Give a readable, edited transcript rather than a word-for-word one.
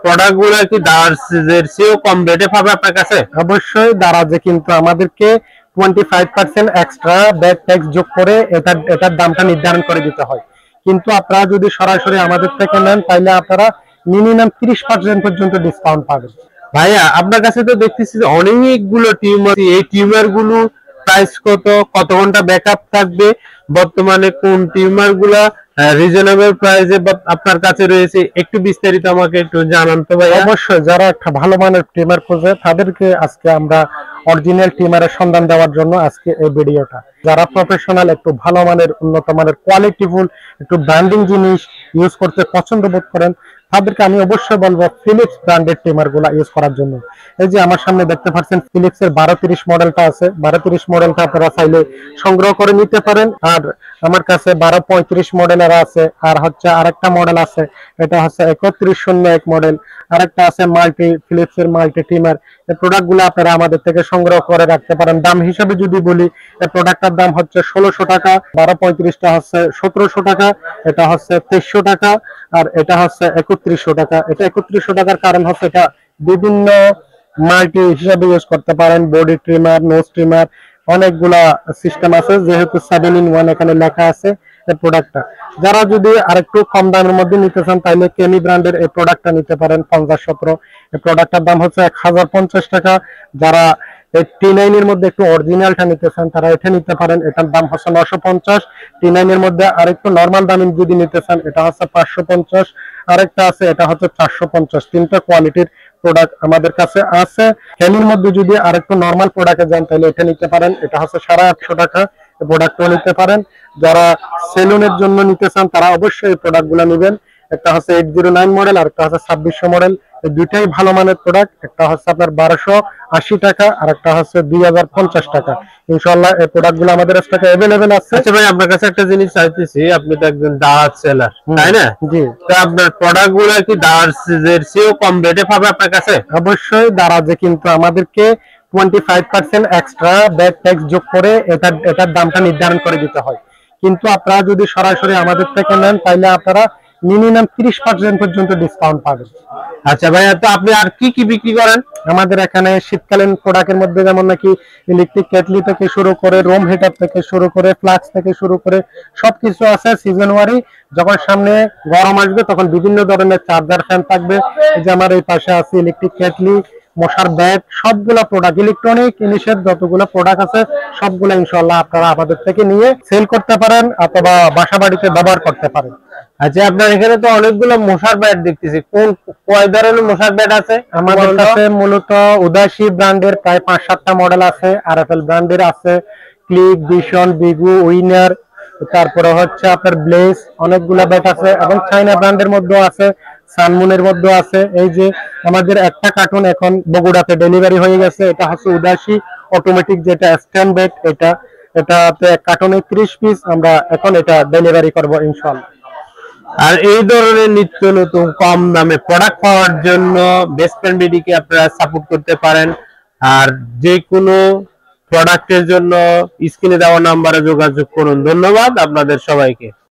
Product গুলো কি দারাজের চেয়েও কম রেটে পাবে আপনার কাছে? অবশ্যই দারাজে কিন্তু আমাদেরকে 25% এক্সট্রা ব্যাট ট্যাক্স যোগ করে এটার দামটা নির্ধারণ করে দিতে হয়। কিন্তু আপনারা যদি সরাসরি আমাদের থেকে নেন তাহলে আপনারা মিনিমাম 30% পর্যন্ত ডিসকাউন্ট পাবেন। ভাইয়া আপনার কাছে তো দেখতেছি যে অনেকগুলো টিউমার, এই টিউমার গুলো প্রাইস কত, কত ঘন্টা ব্যাকআপ থাকবে, বর্তমানে কোন টিউমার গুলা রিজনেবল প্রাইসে আপনার কাছে রয়েছে, একটু বিস্তারিত আমাকে একটু জানান তো ভাই। অবশ্যই যারা একটা ভালো মানের টিমার খোঁজে তাদেরকে আজকে আমরা অরিজিনাল টিমারের সন্ধান দেওয়ার জন্য আজকে এই ভিডিওটা। যারা প্রফেশনাল একটু ভালো মানের উন্নত মানের কোয়ালিটিফুল একটু ব্র্যান্ডিং জিনিস ইউজ করতে পছন্দ বোধ করেন তাদেরকে আমি অবশ্যই বলবো ফিলিপস ব্র্যান্ডের টিমার গুলা ইউজ করার জন্য। এই যে আমার সামনে দেখতে পাচ্ছেন ফিলিপস এর 1230 মডেলটা আছে। 1230 মডেলটা আপনারা চাইলে সংগ্রহ করে নিতে পারেন। আর আমার কাছে 1235 মডেলের আছে, আর হচ্ছে আরেকটা মডেল আছে, এটা হচ্ছে 3101 মডেল। আরেকটা আছে মাল্টি, ফিলিপস এর মাল্টি টিমার। এই প্রোডাক্ট গুলো আপনারা আমাদের থেকে সংগ্রহ করে রাখতে পারেন। দাম হিসাবে যদি বলি, এই প্রোডাক্টটার দাম হচ্ছে 1600 টাকা, 1235টা হচ্ছে 1700 টাকা, এটা হচ্ছে 2300 টাকা, আর এটা হচ্ছে 3100 টাকা। এটা 3100 টাকার কারণ হচ্ছে এটা বিভিন্ন মাল্টি হিসাবে ইউজ করতে পারেন, বডি ট্রিমার, নোজ ট্রিমার, অনেকগুলা সিস্টেম আছে, যেহেতু 7-in-1 এখানে লেখা আছে এই প্রোডাক্টটা। যারা যদি আরেকটু কম দামের মধ্যে নিতে চান তাহলে কেনি ব্র্যান্ডের এই প্রোডাক্টটা নিতে পারেন 5017। এই প্রোডাক্টটার দাম হচ্ছে 1050 টাকা। যারা এই T9 এর মধ্যে একটু অরিজিনালটা নিতে চান তারা এটা নিতে পারেন, এটার দাম হচ্ছে 950। T9 এর মধ্যে আরেকটু নরমাল দামি যদি নিতে চান এটা হচ্ছে 550। আরেকটা আছে এটা হচ্ছে 450। তিনটা কোয়ালিটির প্রোডাক্ট আমাদের কাছে আছে। কেনির মধ্যে যদি আরেকটু নরমাল প্রোডাক্টে যান তাহলে এটা নিতে পারেন, এটা হচ্ছে 850 টাকা। এই প্রোডাক্টও নিতে পারেন। যারা সেলুনের জন্য নিতে চান তারা অবশ্যই এই প্রোডাক্টগুলো নেবেন। একটা হচ্ছে 809 মডেল আর একটা হচ্ছে 2600 মডেল। এই দুইটাই ভালো মানের প্রোডাক্ট। একটা হচ্ছে আপনার 1280 টাকা আর একটা হচ্ছে 2050 টাকা। ইনশাআল্লাহ এই প্রোডাক্টগুলো আমাদের স্টকে अवेलेबल আছে। আচ্ছা ভাই, আপনার কাছে একটা জিনিস চাইতেছি, আপনি তো একজন দারাজ সেলার, তাই না? জি। তো আপনার প্রোডাক্ট গুলো কি দারাজের চেয়েও কম রেটে পাবে আপনার কাছে? অবশ্যই দারাজে কিন্তু আমাদেরকে 25% এক্সট্রা ব্যাট ট্যাক্স যোগ করে এটার দামটা নির্ধারণ করে দিতে হয়। কিন্তু আপনারা যদি সরাসরি আমাদের থেকে নেন তাহলে আপনারা মিনিমাম 30% পর্যন্ত ডিসকাউন্ট পাবেন। আচ্ছা ভাইয়া, তো আপনি আর কি কি বিক্রি করেন? আমাদের এখানে শীতকালীন প্রোডাক্টের মধ্যে যেমন নাকি ইলেকট্রিক কেটলি থেকে শুরু করে রুম হিটার থেকে শুরু করে ফ্লাক্স থেকে শুরু করে সবকিছু আছে। সিজন ওয়ারি যখন সামনে গরম আসবে তখন বিভিন্ন ধরনের চার্জার ফ্যান থাকবে। এই যে আমার এই পাশে আছে ইলেকট্রিক কেটলি, মশার ব্যাট, সবগুলা প্রোডাক্ট ইলেকট্রনিক জিনিসের যতগুলো প্রোডাক্ট আছে সবগুলো ইনশাআল্লাহ আপনারা আমাদের থেকে নিয়ে সেল করতে পারেন অথবা বাসা বাড়িতে ব্যবহার করতে পারেন। আচ্ছা, আপনার এখানে তো অনেকগুলো মশার ব্যাট দেখতেছি, কোন কয় ধরনের মশার ব্যাট আছে? আমাদের কাছে মূলত উদাসী ব্র্যান্ডের প্রায় 5-7টা মডেল আছে, আরএফএল ব্র্যান্ডের আছে, ক্লিক, ভিশন, বিগু, উইনার, তারপরে হচ্ছে আপনার ব্লেজ, অনেকগুলা ব্যাট আছে এবং চাইনা ব্র্যান্ডের মধ্যেও আছে, সানমুনের মধ্যে আছে। এই যে আমাদের একটা কার্টুন এখন বগুড়াতে ডেলিভারি হয়ে গেছে, এটা হচ্ছে উদাসী অটোমেটিক যেটা স্ট্যান্ড ব্যাট। এটাতে কার্টুনে 30 পিস আমরা এখন এটা ডেলিভারি করব ইনশাআল্লাহ। আর এই ধরনের নিত্য নতুন কম দামে প্রোডাক্ট পাওয়ার জন্য বেস্ট ফ্রেন্ড বিডিকে আপনারা সাপোর্ট করতে পারেন। আর যে কোনো প্রোডাক্টের জন্য স্ক্রিনে দেওয়া নাম্বারে যোগাযোগ করুন। ধন্যবাদ আপনাদের সবাইকে।